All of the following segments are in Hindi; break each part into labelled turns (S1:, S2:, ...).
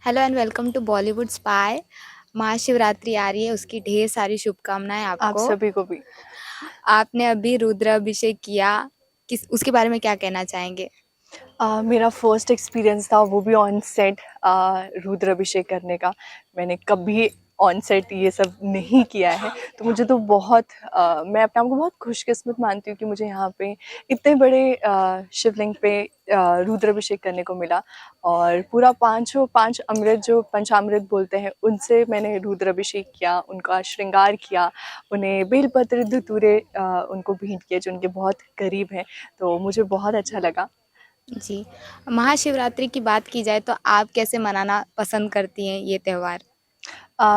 S1: Hello and welcome to Bollywood Spy. Mahashivratri आ रही है, उसकी ढेर सारी शुभकामनाएं
S2: आप
S1: आपको।
S2: सभी को भी।
S1: आपने अभी रुद्राभिषेक किया, किस उसके बारे में क्या कहना चाहेंगे?
S2: मेरा फर्स्ट एक्सपीरियंस था वो भी ऑन सेट रुद्र अभिषेक करने का। मैंने कभी ऑन सेट ये सब नहीं किया है, तो मुझे तो बहुत मैं अपने आप को बहुत खुशकिस्मत मानती हूँ कि मुझे यहाँ पे इतने बड़े शिवलिंग पे रुद्र अभिषेक करने को मिला। और पूरा पांच अमृत जो पंचामृत बोलते हैं उनसे मैंने रुद्र अभिषेक किया, उनका श्रृंगार किया, उन्हें बेलपत्र धतूरे उनको भेंट किए जो उनके बहुत करीब हैं। तो मुझे बहुत अच्छा लगा।
S1: जी, महाशिवरात्रि की बात की जाए तो आप कैसे मनाना पसंद करती हैं ये त्योहार?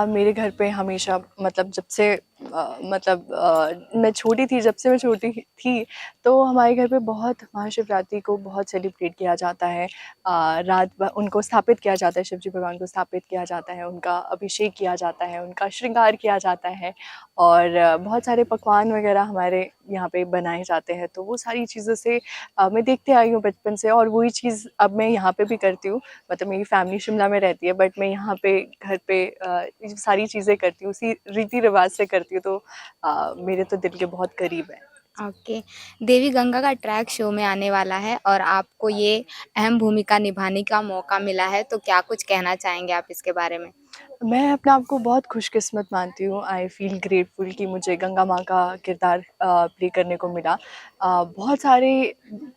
S2: मेरे घर पे हमेशा मतलब जब से मैं छोटी थी, जब से मैं छोटी थी, तो हमारे घर पे बहुत महाशिवरात्रि को बहुत सेलिब्रेट किया जाता है। रात भर उनको स्थापित किया जाता है, शिव जी भगवान को स्थापित किया जाता है, उनका अभिषेक किया जाता है, उनका श्रृंगार किया जाता है और बहुत सारे पकवान वगैरह हमारे यहाँ पे बनाए जाते हैं। तो वो सारी चीज़ों से मैं देखते आई हूँ बचपन से, और वही चीज़ अब मैं यहाँ पे भी करती हूँ। मतलब मेरी फैमिली शिमला में रहती है, बट मैं यहाँ पे घर पे ये सारी चीज़ें करती हूँ, उसी रीति रिवाज से करती हूँ। तो मेरे तो दिल के बहुत करीब है।
S1: ओके, देवी गंगा का ट्रैक शो में आने वाला है और आपको ये अहम भूमिका निभाने का मौका मिला है, तो क्या कुछ कहना चाहेंगे आप इसके बारे में?
S2: मैं अपने आप को बहुत खुशकिस्मत मानती हूँ। आई फील ग्रेटफुल कि मुझे गंगा माँ का किरदार प्ले करने को मिला। बहुत सारे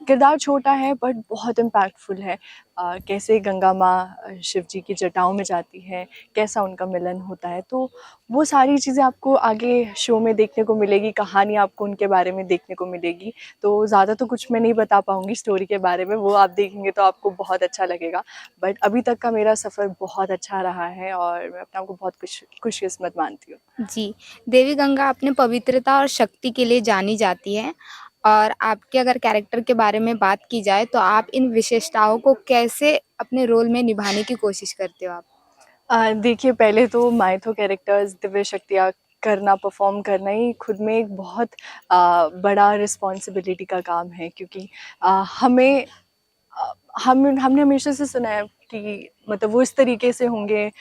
S2: किरदार छोटा है बट बहुत इम्पैक्टफुल है। कैसे गंगा माँ शिव जी की जटाओं में जाती है, कैसा उनका मिलन होता है, तो वो सारी चीज़ें आपको आगे शो में देखने को मिलेगी, कहानी आपको उनके बारे में देखने को मिलेगी। तो ज़्यादा तो कुछ मैं नहीं बता पाऊँगी स्टोरी के बारे में, वो आप देखेंगे तो आपको बहुत अच्छा लगेगा। बट अभी तक का मेरा सफ़र बहुत अच्छा रहा है और मैं अपने आप को बहुत खुशकिस्मत मानती हूँ।
S1: जी, देवी गंगा अपने पवित्रता और शक्ति के लिए जानी जाती है और आपके अगर कैरेक्टर के बारे में बात की जाए तो आप इन विशेषताओं को कैसे अपने रोल में निभाने की कोशिश करते हो आप?
S2: देखिए, पहले तो माइथो कैरेक्टर्स, दिव्य शक्तियाँ करना, परफ़ॉर्म करना ही खुद में एक बहुत बड़ा रिस्पॉन्सिबिलिटी का काम है, क्योंकि हमें हमने हमेशा से सुना है कि मतलब वो इस तरीके से होंगे।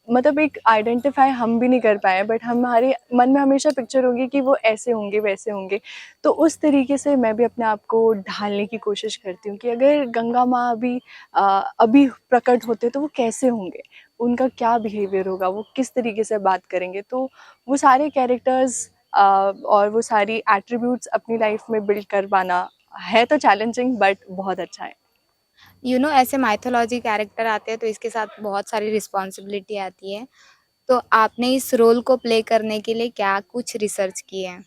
S2: मतलब एक आइडेंटिफाई हम भी नहीं कर पाए, बट हमारे मन में हमेशा पिक्चर होगी कि वो ऐसे होंगे, वैसे होंगे। तो उस तरीके से मैं भी अपने आप को ढालने की कोशिश करती हूँ कि अगर गंगा माँ अभी प्रकट होते तो वो कैसे होंगे, उनका क्या बिहेवियर होगा, वो किस तरीके से बात करेंगे। तो वो सारे कैरेक्टर्स और वो सारी एट्रीब्यूट्स अपनी लाइफ में बिल्ड कर पाना है तो चैलेंजिंग, बट बहुत अच्छा है।
S1: ऐसे माइथोलॉजी कैरेक्टर आते हैं तो इसके साथ बहुत सारी रिस्पॉन्सिबिलिटी आती है। तो आपने इस रोल को प्ले करने के लिए क्या कुछ रिसर्च किए हैं?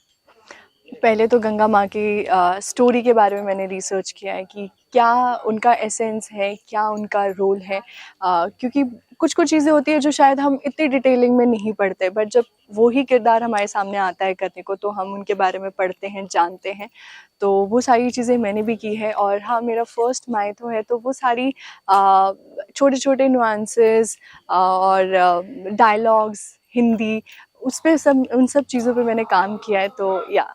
S2: पहले तो गंगा माँ की स्टोरी के बारे में मैंने रिसर्च किया है कि क्या उनका एसेंस है, क्या उनका रोल है। क्योंकि कुछ-कुछ चीज़ें होती हैं जो शायद हम इतनी डिटेलिंग में नहीं पढ़ते, बट जब वो ही किरदार हमारे सामने आता है करने को, तो हम उनके बारे में पढ़ते हैं, जानते हैं। तो वो सारी चीज़ें मैंने भी की है। और हाँ, मेरा फर्स्ट माइथो है, तो वो सारी छोटे-छोटे नुआंसेस और डायलॉग्स, हिंदी, उस पे सब उन सब चीज़ों पे मैंने काम किया है। तो या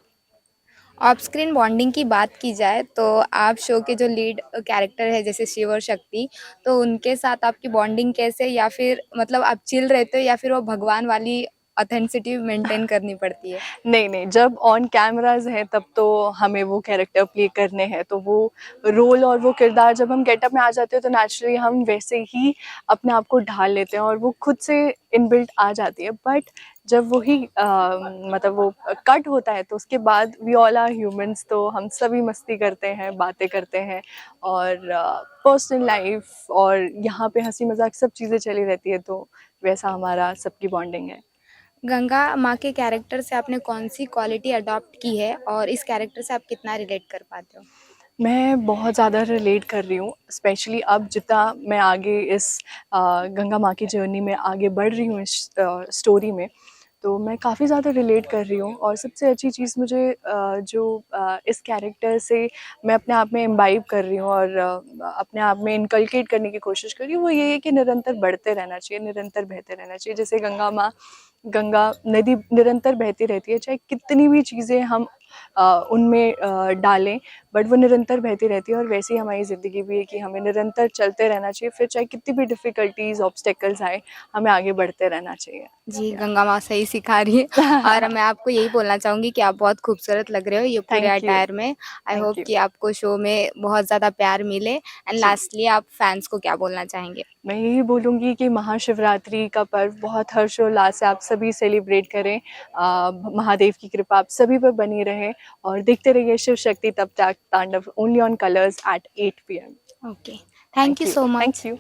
S1: ऑफ स्क्रीन बॉन्डिंग की बात की जाए तो आप शो के जो लीड कैरेक्टर है जैसे शिव और शक्ति, तो उनके साथ आपकी बॉन्डिंग कैसे, या फिर मतलब आप चिल रहते हो या फिर वो भगवान वाली ऑथेंटिसिटी मेंटेन करनी पड़ती है?
S2: नहीं, जब ऑन कैमराज़ हैं तब तो हमें वो कैरेक्टर प्ले करने हैं, तो वो रोल और वो किरदार जब हम गेटअप में आ जाते हैं तो नेचुरली हम वैसे ही अपने आप को ढाल लेते हैं और वो खुद से इनबिल्ट आ जाती है। बट जब वही मतलब वो कट होता है तो उसके बाद वी ऑल आर ह्यूमन्स, तो हम सभी मस्ती करते हैं, बातें करते हैं और पर्सनल लाइफ और यहाँ पे हँसी-मज़ाक सब चीज़ें चली रहती है, तो वैसा हमारा सबकी बॉन्डिंग है।
S1: गंगा माँ के कैरेक्टर से आपने कौन-सी क्वालिटी अडॉप्ट की है और इस कैरेक्टर से आप कितना रिलेट कर पाते हो?
S2: मैं बहुत ज़्यादा रिलेट कर रही हूँ, स्पेशली अब जितना मैं आगे इस गंगा माँ की जर्नी में आगे बढ़ रही हूँ इस स्टोरी में, तो मैं काफ़ी ज़्यादा रिलेट कर रही हूँ। और सबसे अच्छी चीज़ मुझे इस कैरेक्टर से मैं अपने आप में इम्बाइब कर रही हूँ और अपने आप में इनकलकेट करने की कोशिश कर रही हूँ, वो ये है कि निरंतर बढ़ते रहना चाहिए, निरंतर बहते रहना चाहिए। जैसे गंगा नदी निरंतर बहती रहती है, चाहे कितनी भी चीज़ें हम उनमें डालें, बट वो निरंतर बहती रहती है। और वैसे ही हमारी ज़िंदगी भी है कि हमें निरंतर चलते रहना चाहिए, फिर चाहे कितनी भी डिफ़िकल्टीज़, ऑब्स्टेकल्स आए, हमें आगे बढ़ते रहना चाहिए।
S1: जी, गंगा माँ सही सिखा रही है और मैं आपको यही बोलना चाहूँगी कि आप बहुत खूबसूरत लग रहे हो ये पूरे
S2: थैंक यू,
S1: अटायर में। आई
S2: थैंक
S1: होप
S2: यू।
S1: कि आपको शो में बहुत ज़्यादा प्यार मिले एंड
S2: जी।
S1: लास्टली आप फैन्स को क्या बोलना चाहेंगे?
S2: मैं यही बोलूँगी कि महाशिवरात्रि का पर्व बहुत हर्षोल्लास से आप सभी सेलिब्रेट करें। महादेव की कृपा आप सभी पर बनी रहे और देखते रहिए शिव शक्ति तब तक Tandav only on Colors at 8 PM।
S1: Okay, thank
S2: thank
S1: you
S2: you,
S1: so
S2: thank
S1: much.
S2: You.